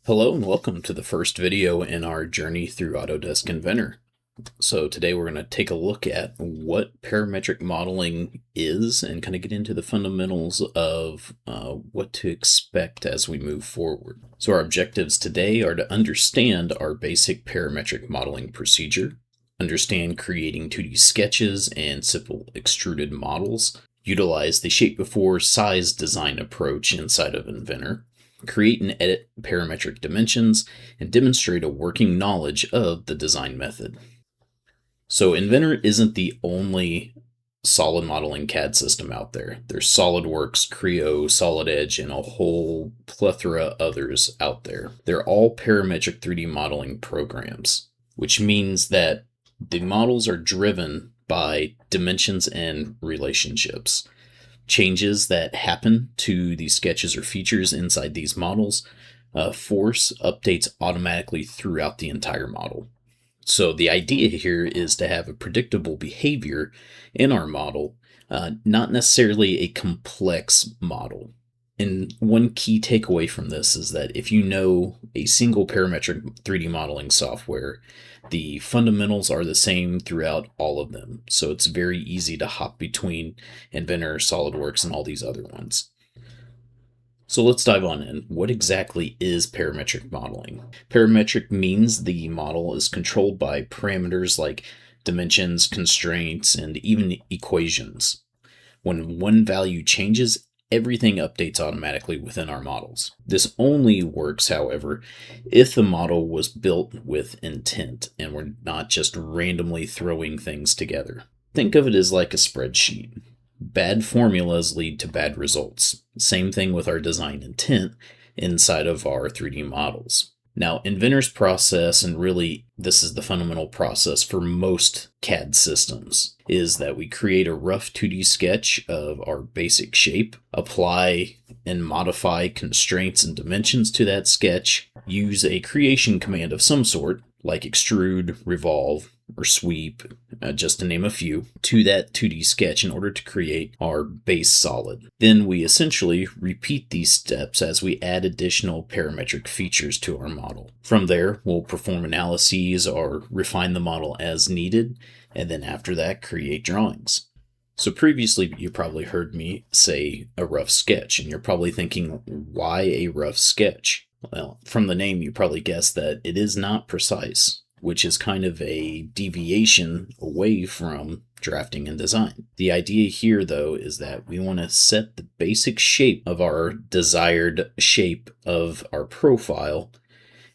Hello and welcome to the first video in our journey through Autodesk Inventor. So today we're going to take a look at what parametric modeling is and kind of get into the fundamentals of what to expect as we move forward. So our objectives today are to understand our basic parametric modeling procedure, understand creating 2D sketches and simple extruded models, utilize the shape before size design approach inside of Inventor, create and edit parametric dimensions, and demonstrate a working knowledge of the design method. So Inventor isn't the only solid modeling CAD system out there. There's SolidWorks, Creo, Solid Edge, and a whole plethora others out there. They're all parametric 3D modeling programs, which means that the models are driven by dimensions and relationships. Changes that happen to these sketches or features inside these models force updates automatically throughout the entire model. So the idea here is to have a predictable behavior in our model, not necessarily a complex model. And one key takeaway from this is that if you know a single parametric 3D modeling software, the fundamentals are the same throughout all of them. So it's very easy to hop between Inventor, SolidWorks, and all these other ones. So let's dive on in. What exactly is parametric modeling? Parametric means the model is controlled by parameters like dimensions, constraints, and even equations. When one value changes, everything updates automatically within our models. This only works, however, if the model was built with intent and we're not just randomly throwing things together. Think of it as like a spreadsheet. Bad formulas lead to bad results. Same thing with our design intent inside of our 3D models. Now, Inventor's process, and really this is the fundamental process for most CAD systems, is that we create a rough 2D sketch of our basic shape, apply and modify constraints and dimensions to that sketch, use a creation command of some sort, like extrude, revolve, or sweep, just to name a few, to that 2D sketch in order to create our base solid. Then we essentially repeat these steps as we add additional parametric features to our model. From there, we'll perform analyses or refine the model as needed, and then after that, create drawings. So previously, you probably heard me say a rough sketch, and you're probably thinking, why a rough sketch? Well, from the name, you probably guessed that it is not precise, which is kind of a deviation away from drafting and design. The idea here, though, is that we want to set the basic shape of our desired shape of our profile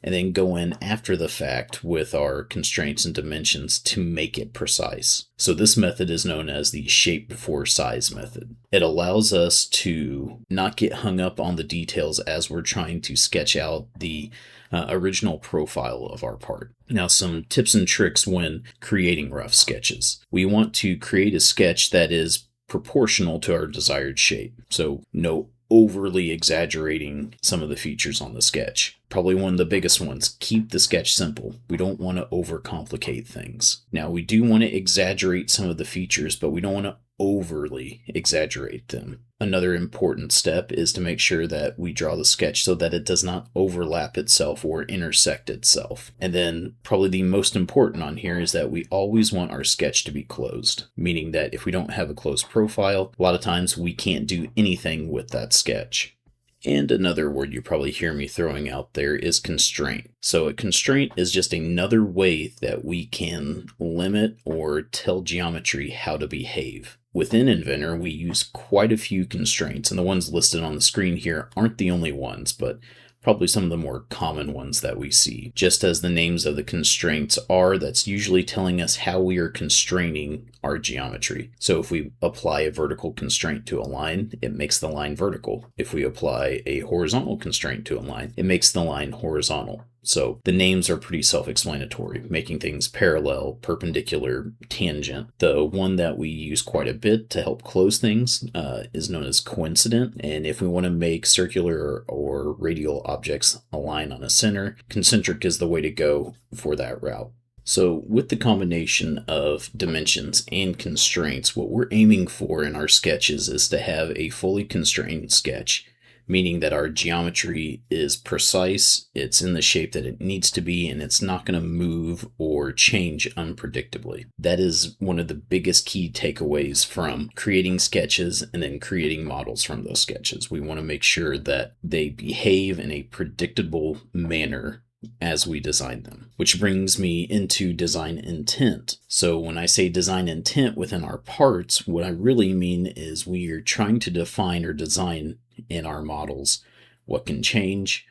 and then go in after the fact with our constraints and dimensions to make it precise. So this method is known as the shape before size method. It allows us to not get hung up on the details as we're trying to sketch out the original profile of our part. Now, some tips and tricks when creating rough sketches. We want to create a sketch that is proportional to our desired shape. So no overly exaggerating some of the features on the sketch. Probably one of the biggest ones, keep the sketch simple. We don't want to overcomplicate things. Now, we do want to exaggerate some of the features, but we don't want to overly exaggerate them. Another important step is to make sure that we draw the sketch so that it does not overlap itself or intersect itself. And then probably the most important on here is that we always want our sketch to be closed, meaning that if we don't have a closed profile, a lot of times we can't do anything with that sketch. And another word you probably hear me throwing out there is constraint. So a constraint is just another way that we can limit or tell geometry how to behave. Within Inventor, we use quite a few constraints, and the ones listed on the screen here aren't the only ones, but probably some of the more common ones that we see. Just as the names of the constraints are, that's usually telling us how we are constraining our geometry. So if we apply a vertical constraint to a line, it makes the line vertical. If we apply a horizontal constraint to a line, it makes the line horizontal. So the names are pretty self-explanatory, making things parallel, perpendicular, tangent. The one that we use quite a bit to help close things is known as coincident. And if we want to make circular or radial objects align on a center, concentric is the way to go for that route. So with the combination of dimensions and constraints, what we're aiming for in our sketches is to have a fully constrained sketch, meaning that our geometry is precise, it's in the shape that it needs to be, and it's not going to move or change unpredictably. That is one of the biggest key takeaways from creating sketches and then creating models from those sketches. We want to make sure that they behave in a predictable manner as we design them, which brings me into design intent. So when I say design intent within our parts, what I really mean is we are trying to define or design in our models what can change,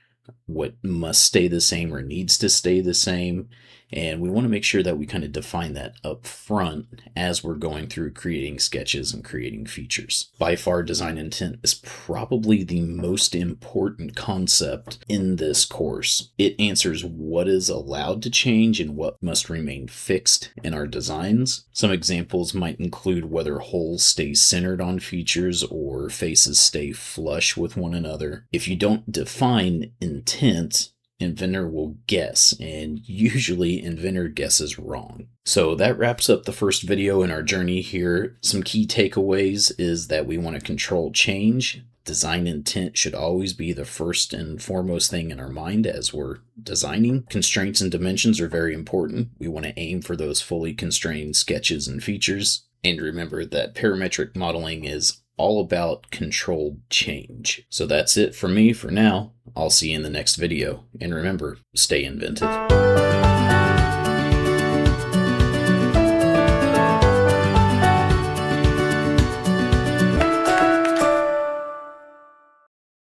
what must stay the same or needs to stay the same. And we want to make sure that we kind of define that up front as we're going through creating sketches and creating features. By far, design intent is probably the most important concept in this course. It answers what is allowed to change and what must remain fixed in our designs. Some examples might include whether holes stay centered on features or faces stay flush with one another. If you don't define intent, Inventor will guess, and usually Inventor guesses wrong. So that wraps up the first video in our journey here. Some key takeaways is that we want to control change. Design intent should always be the first and foremost thing in our mind as we're designing. Constraints and dimensions are very important. We want to aim for those fully constrained sketches and features. And remember that parametric modeling is all about controlled change. So that's it for me for now. I'll see you in the next video. And remember, stay inventive.